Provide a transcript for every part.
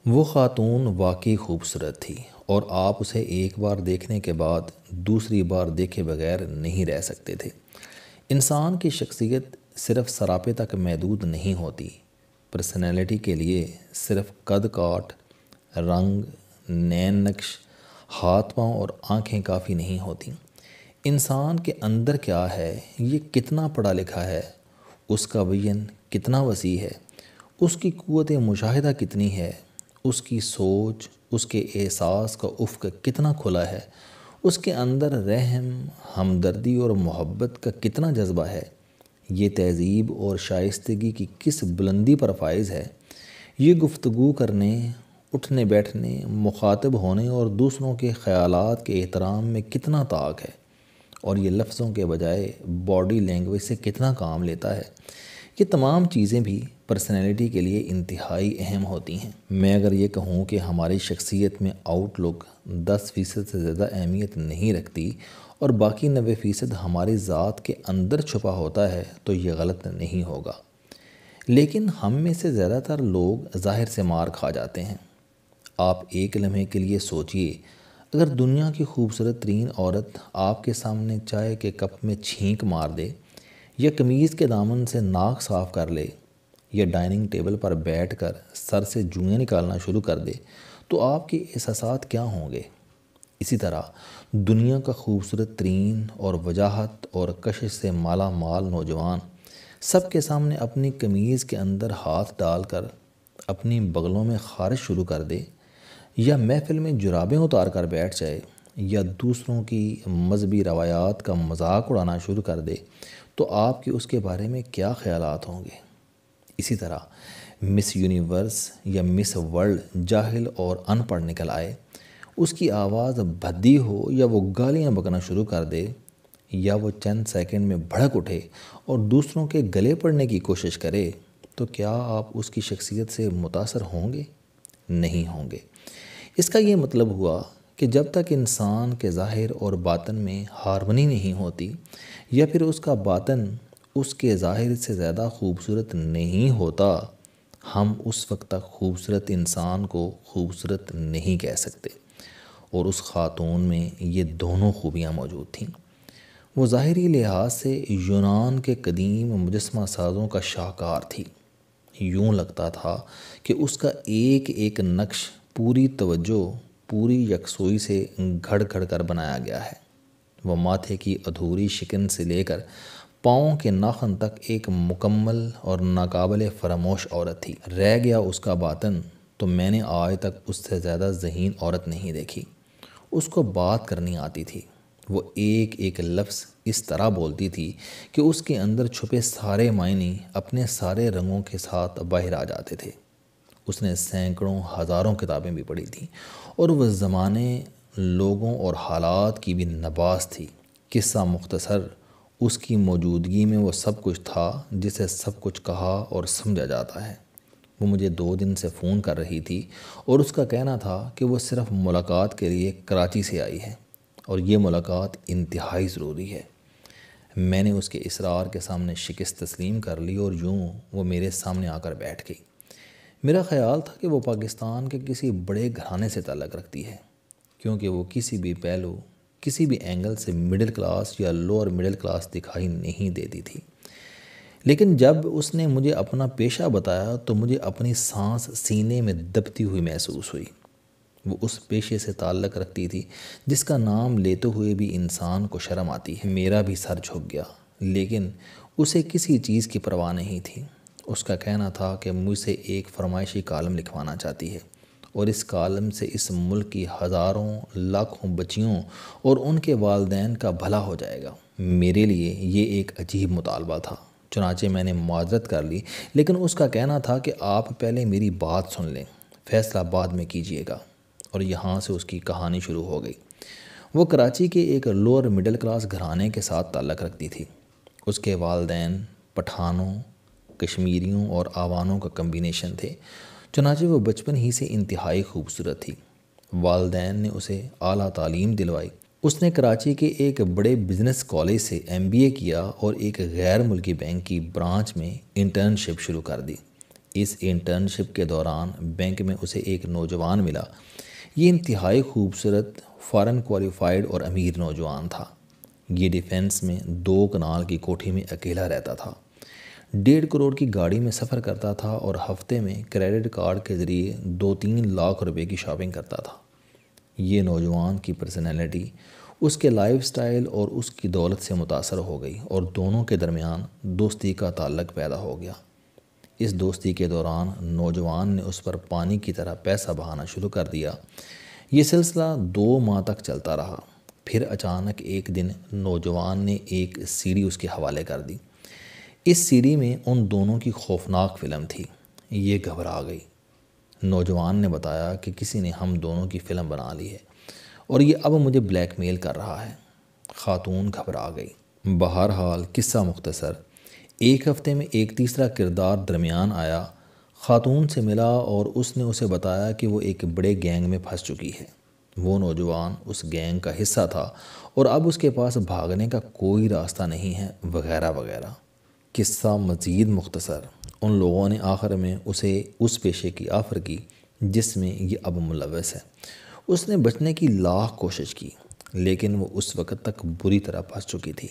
وہ خاتون واقعی خوبصورت تھی اور آپ اسے ایک بار دیکھنے کے بعد دوسری بار دیکھے بغیر نہیں رہ سکتے تھے۔ انسان کی شخصیت صرف سراپے تک محدود نہیں ہوتی۔ پرسنالٹی کے لیے صرف قد کاٹ، رنگ، نین نقش، ہاتھ پاؤں اور آنکھیں کافی نہیں ہوتیں۔ انسان کے اندر کیا ہے، یہ کتنا پڑھا لکھا ہے، اس کا وژن کتنا وسیع ہے، اس کی قوت مشاہدہ کتنی ہے، اس کی سوچ، اس کے احساس کا افق کتنا کھلا ہے، اس کے اندر رحم، ہمدردی اور محبت کا کتنا جذبہ ہے، یہ تہذیب اور شائستگی کی کس بلندی پر فائز ہے، یہ گفتگو کرنے، اٹھنے بیٹھنے، مخاطب ہونے اور دوسروں کے خیالات کے احترام میں کتنا طاق ہے، اور یہ لفظوں کے بجائے باڈی لینگویج سے کتنا کام لیتا ہے۔ یہ تمام چیزیں بھی پرسنالٹی کے لیے انتہائی اہم ہوتی ہیں۔ میں اگر یہ کہوں کہ ہماری شخصیت میں آؤٹ لک 10% سے زیادہ اہمیت نہیں رکھتی اور باقی 90% ہماری ذات کے اندر چھپا ہوتا ہے تو یہ غلط نہیں ہوگا۔ لیکن ہم میں سے زیادہ تر لوگ ظاہر سے مار کھا جاتے ہیں۔ آپ ایک لمحے کے لیے سوچئے، اگر دنیا کی خوبصورت ترین عورت آپ کے سامنے چائے کے کپ میں چھینک مار دے، یا قمیض کے دامن سے ناک صاف کر لے، یا ڈائننگ ٹیبل پر بیٹھ کر سر سے جوئیں نکالنا شروع کر دے، تو آپ کے احساسات کیا ہوں گے؟ اسی طرح دنیا کا خوبصورت ترین اور وجاہت اور کشش سے مالا مال نوجوان سب کے سامنے اپنی قمیض کے اندر ہاتھ ڈال کر اپنی بغلوں میں خارش شروع کر دے، یا محفل میں جرابیں اتار کر بیٹھ جائے، یا دوسروں کی مذہبی روایات کا مذاق اڑانا شروع کر دے، تو آپ کے اس کے بارے میں کیا خیالات ہوں گے؟ اسی طرح مس یونیورس یا مس ورلڈ جاہل اور ان پڑھ نکل آئے، اس کی آواز بھدی ہو یا وہ گالیاں بکنا شروع کر دے، یا وہ چند سیکنڈ میں بھڑک اٹھے اور دوسروں کے گلے پڑنے کی کوشش کرے، تو کیا آپ اس کی شخصیت سے متاثر ہوں گے؟ نہیں ہوں گے۔ اس کا یہ مطلب ہوا کہ جب تک انسان کے ظاہر اور باطن میں ہارمنی نہیں ہوتی، یا پھر اس کا باطن اس کے ظاہر سے زیادہ خوبصورت نہیں ہوتا، ہم اس وقت تک خوبصورت انسان کو خوبصورت نہیں کہہ سکتے۔ اور اس خاتون میں یہ دونوں خوبیاں موجود تھیں۔ وہ ظاہری لحاظ سے یونان کے قدیم مجسمہ سازوں کا شاہکار تھی۔ یوں لگتا تھا کہ اس کا ایک ایک نقش پوری توجہ، پوری یکسوئی سے گھڑ گھڑ کر بنایا گیا ہے۔ وہ ماتھے کی ادھوری شکن سے لے کر پاؤں کے ناخن تک ایک مکمل اور ناقابل فراموش عورت تھی۔ رہ گیا اس کا باطن، تو میں نے آج تک اس سے زیادہ ذہین عورت نہیں دیکھی۔ اس کو بات کرنی آتی تھی۔ وہ ایک ایک لفظ اس طرح بولتی تھی کہ اس کے اندر چھپے سارے معنی اپنے سارے رنگوں کے ساتھ باہر آ جاتے تھے۔ اس نے سینکڑوں ہزاروں کتابیں بھی پڑھی تھیں، اور وہ زمانے، لوگوں اور حالات کی بھی نباز تھی۔ قصہ مختصر، اس کی موجودگی میں وہ سب کچھ تھا جسے سب کچھ کہا اور سمجھا جاتا ہے۔ وہ مجھے 2 دن سے فون کر رہی تھی اور اس کا کہنا تھا کہ وہ صرف ملاقات کے لیے کراچی سے آئی ہے اور یہ ملاقات انتہائی ضروری ہے۔ میں نے اس کے اصرار کے سامنے شکست تسلیم کر لی اور یوں وہ میرے سامنے آ کر بیٹھ گئی۔ میرا خیال تھا کہ وہ پاکستان کے کسی بڑے گھرانے سے تعلق رکھتی ہے، کیونکہ وہ کسی بھی پہلو، کسی بھی اینگل سے مڈل کلاس یا لوور مڈل کلاس دکھائی نہیں دیتی تھی۔ لیکن جب اس نے مجھے اپنا پیشہ بتایا تو مجھے اپنی سانس سینے میں دبتی ہوئی محسوس ہوئی۔ وہ اس پیشے سے تعلق رکھتی تھی جس کا نام لیتے ہوئے بھی انسان کو شرم آتی ہے۔ میرا بھی سر جھک گیا، لیکن اسے کسی چیز کی پرواہ نہیں تھی۔ اس کا کہنا تھا کہ مجھ سے ایک فرمائشی کالم لکھوانا چاہتی ہے، اور اس کالم سے اس ملک کی ہزاروں لاکھوں بچیوں اور ان کے والدین کا بھلا ہو جائے گا۔ میرے لیے یہ ایک عجیب مطالبہ تھا، چنانچہ میں نے معذرت کر لی، لیکن اس کا کہنا تھا کہ آپ پہلے میری بات سن لیں، فیصلہ بعد میں کیجیے گا، اور یہاں سے اس کی کہانی شروع ہو گئی۔ وہ کراچی کے ایک لوور مڈل کلاس گھرانے کے ساتھ تعلق رکھتی تھی۔ اس کے والدین پٹھانوں، کشمیریوں اور آوانوں کا کمبینیشن تھے، چنانچہ وہ بچپن ہی سے انتہائی خوبصورت تھی۔ والدین نے اسے اعلیٰ تعلیم دلوائی۔ اس نے کراچی کے ایک بڑے بزنس کالج سے MBA کیا اور ایک غیر ملکی بینک کی برانچ میں انٹرنشپ شروع کر دی۔ اس انٹرنشپ کے دوران بینک میں اسے ایک نوجوان ملا۔ یہ انتہائی خوبصورت، فارن کوالیفائڈ اور امیر نوجوان تھا۔ یہ ڈیفنس میں 2 کنال کی کوٹھی میں اکیلا رہتا تھا، 1.5 کروڑ کی گاڑی میں سفر کرتا تھا اور ہفتے میں کریڈٹ کارڈ کے ذریعے 2-3 لاکھ روپے کی شاپنگ کرتا تھا۔ یہ نوجوان کی پرسنالٹی اس کے لائف سٹائل اور اس کی دولت سے متاثر ہو گئی اور دونوں کے درمیان دوستی کا تعلق پیدا ہو گیا۔ اس دوستی کے دوران نوجوان نے اس پر پانی کی طرح پیسہ بہانا شروع کر دیا۔ یہ سلسلہ 2 ماہ تک چلتا رہا۔ پھر اچانک ایک دن نوجوان نے ایک سی ڈی اس کے حوالے کر دی۔ اس سی ڈی میں ان دونوں کی خوفناک فلم تھی۔ یہ گھبرا گئی۔ نوجوان نے بتایا کہ کسی نے ہم دونوں کی فلم بنا لی ہے اور یہ اب مجھے بلیک میل کر رہا ہے۔ خاتون گھبرا گئی۔ بہرحال قصہ مختصر، 1 ہفتے میں ایک تیسرا کردار درمیان آیا، خاتون سے ملا اور اس نے اسے بتایا کہ وہ ایک بڑے گینگ میں پھنس چکی ہے۔ وہ نوجوان اس گینگ کا حصہ تھا اور اب اس کے پاس بھاگنے کا کوئی راستہ نہیں ہے، وغیرہ وغیرہ۔ قصہ مزید مختصر، ان لوگوں نے آخر میں اسے اس پیشے کی آفر کی جس میں یہ اب ملوث ہے۔ اس نے بچنے کی لاکھ کوشش کی لیکن وہ اس وقت تک بری طرح پھنس چکی تھی۔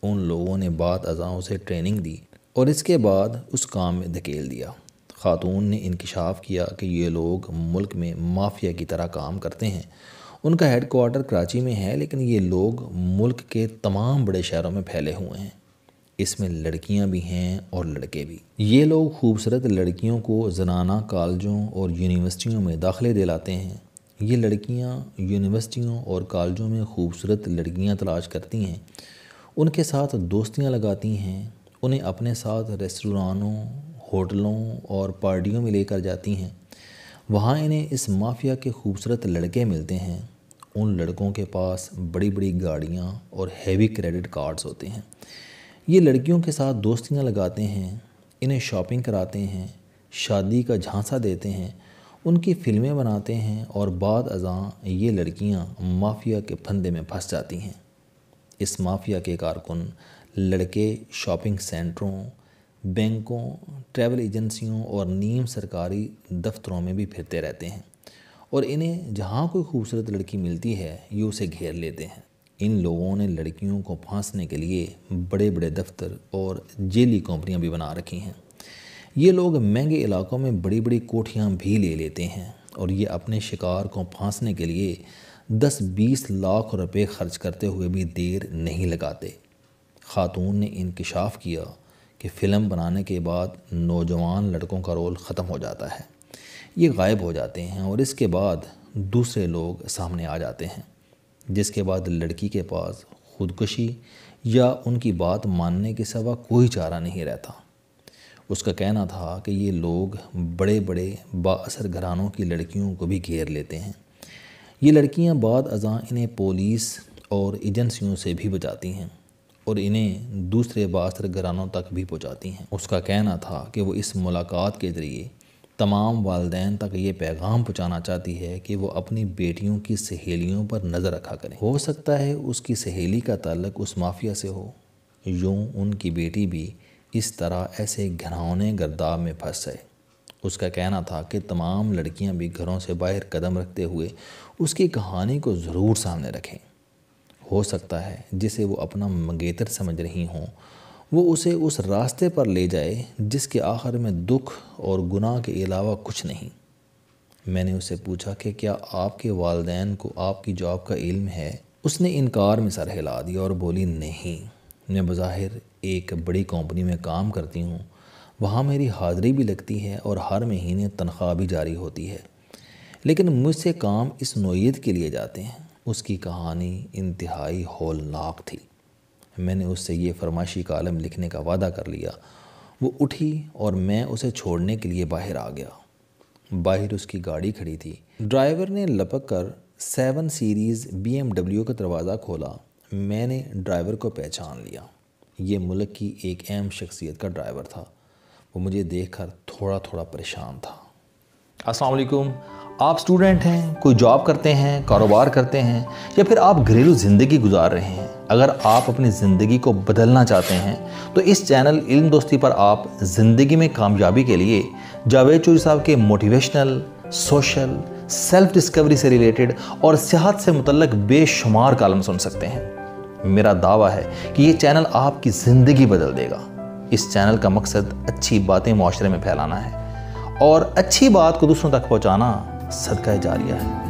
ان لوگوں نے بعد ازاں اسے ٹریننگ دی اور اس کے بعد اس کام میں دھکیل دیا۔ خاتون نے انکشاف کیا کہ یہ لوگ ملک میں مافیا کی طرح کام کرتے ہیں۔ ان کا ہیڈ کوارٹر کراچی میں ہے لیکن یہ لوگ ملک کے تمام بڑے شہروں میں پھیلے ہوئے ہیں۔ اس میں لڑکیاں بھی ہیں اور لڑکے بھی۔ یہ لوگ خوبصورت لڑکیوں کو زنانہ کالجوں اور یونیورسٹیوں میں داخلے دلاتے ہیں۔ یہ لڑکیاں یونیورسٹیوں اور کالجوں میں خوبصورت لڑکیاں تلاش کرتی ہیں، ان کے ساتھ دوستیاں لگاتی ہیں، انہیں اپنے ساتھ ریسٹورانوں، ہوٹلوں اور پارٹیوں میں لے کر جاتی ہیں۔ وہاں انہیں اس مافیا کے خوبصورت لڑکے ملتے ہیں۔ ان لڑکوں کے پاس بڑی بڑی گاڑیاں اور ہیوی کریڈٹ کارڈز ہوتے ہیں۔ یہ لڑکیوں کے ساتھ دوستیاں لگاتے ہیں، انہیں شاپنگ کراتے ہیں، شادی کا جھانسا دیتے ہیں، ان کی فلمیں بناتے ہیں اور بعد ازاں یہ لڑکیاں مافیا کے پھندے میں پھنس جاتی ہیں۔ اس مافیا کے کارکن لڑکے شاپنگ سینٹروں، بینکوں، ٹریول ایجنسیوں اور نیم سرکاری دفتروں میں بھی پھرتے رہتے ہیں اور انہیں جہاں کوئی خوبصورت لڑکی ملتی ہے یہ اسے گھیر لیتے ہیں۔ ان لوگوں نے لڑکیوں کو پھانسنے کے لیے بڑے بڑے دفتر اور جیلی کمپنیاں بھی بنا رکھی ہیں۔ یہ لوگ مہنگے علاقوں میں بڑی بڑی کوٹھیاں بھی لے لیتے ہیں اور یہ اپنے شکار کو پھانسنے کے لیے 10-20 لاکھ روپے خرچ کرتے ہوئے بھی دیر نہیں لگاتے۔ خاتون نے انکشاف کیا کہ فلم بنانے کے بعد نوجوان لڑکوں کا رول ختم ہو جاتا ہے، یہ غائب ہو جاتے ہیں اور اس کے بعد دوسرے لوگ سامنے آ جاتے ہیں، جس کے بعد لڑکی کے پاس خودکشی یا ان کی بات ماننے کے سوا کوئی چارہ نہیں رہتا۔ اس کا کہنا تھا کہ یہ لوگ بڑے بڑے با اثر گھرانوں کی لڑکیوں کو بھی گھیر لیتے ہیں۔ یہ لڑکیاں بعد ازاں انہیں پولیس اور ایجنسیوں سے بھی بچاتی ہیں اور انہیں دوسرے با اثر گھرانوں تک بھی پہنچاتی ہیں۔ اس کا کہنا تھا کہ وہ اس ملاقات کے ذریعے تمام والدین تک یہ پیغام پہنچانا چاہتی ہے کہ وہ اپنی بیٹیوں کی سہیلیوں پر نظر رکھا کریں۔ ہو سکتا ہے اس کی سہیلی کا تعلق اس مافیا سے ہو، یوں ان کی بیٹی بھی اس طرح ایسے گھناؤنے گرداب میں پھنس جائے۔ اس کا کہنا تھا کہ تمام لڑکیاں بھی گھروں سے باہر قدم رکھتے ہوئے اس کی کہانی کو ضرور سامنے رکھیں۔ ہو سکتا ہے جسے وہ اپنا منگیتر سمجھ رہی ہوں وہ اسے اس راستے پر لے جائے جس کے آخر میں دکھ اور گناہ کے علاوہ کچھ نہیں۔ میں نے اسے پوچھا کہ کیا آپ کے والدین کو آپ کی جاب کا علم ہے؟ اس نے انکار میں سر ہلا دیا اور بولی نہیں، میں بظاہر ایک بڑی کمپنی میں کام کرتی ہوں، وہاں میری حاضری بھی لگتی ہے اور ہر مہینے تنخواہ بھی جاری ہوتی ہے، لیکن مجھ سے کام اس نوعیت کے لیے جاتے ہیں۔ اس کی کہانی انتہائی ہولناک تھی۔ میں نے اس سے یہ فرمائشی کالم لکھنے کا وعدہ کر لیا۔ وہ اٹھی اور میں اسے چھوڑنے کے لیے باہر آ گیا۔ باہر اس کی گاڑی کھڑی تھی۔ ڈرائیور نے لپک کر 7 سیریز BMW کا دروازہ کھولا۔ میں نے ڈرائیور کو پہچان لیا۔ یہ ملک کی ایک اہم شخصیت کا ڈرائیور تھا۔ وہ مجھے دیکھ کر تھوڑا پریشان تھا۔ السلام علیکم، آپ سٹوڈنٹ ہیں، کوئی جاب کرتے ہیں، کاروبار کرتے ہیں یا پھر آپ گھریلو زندگی گزار رہے ہیں؟ اگر آپ اپنی زندگی کو بدلنا چاہتے ہیں تو اس چینل علم دوستی پر آپ زندگی میں کامیابی کے لیے جاوید چوہری صاحب کے موٹیویشنل، سوشل، سیلف ڈسکوری سے ریلیٹڈ اور صحت سے متعلق بے شمار کالم سن سکتے ہیں۔ میرا دعویٰ ہے کہ یہ چینل آپ کی زندگی بدل دے گا۔ اس چینل کا مقصد اچھی باتیں معاشرے میں پھیلانا ہے اور اچھی بات کو دوسروں تک پہنچانا صدقہ جاریہ ہے۔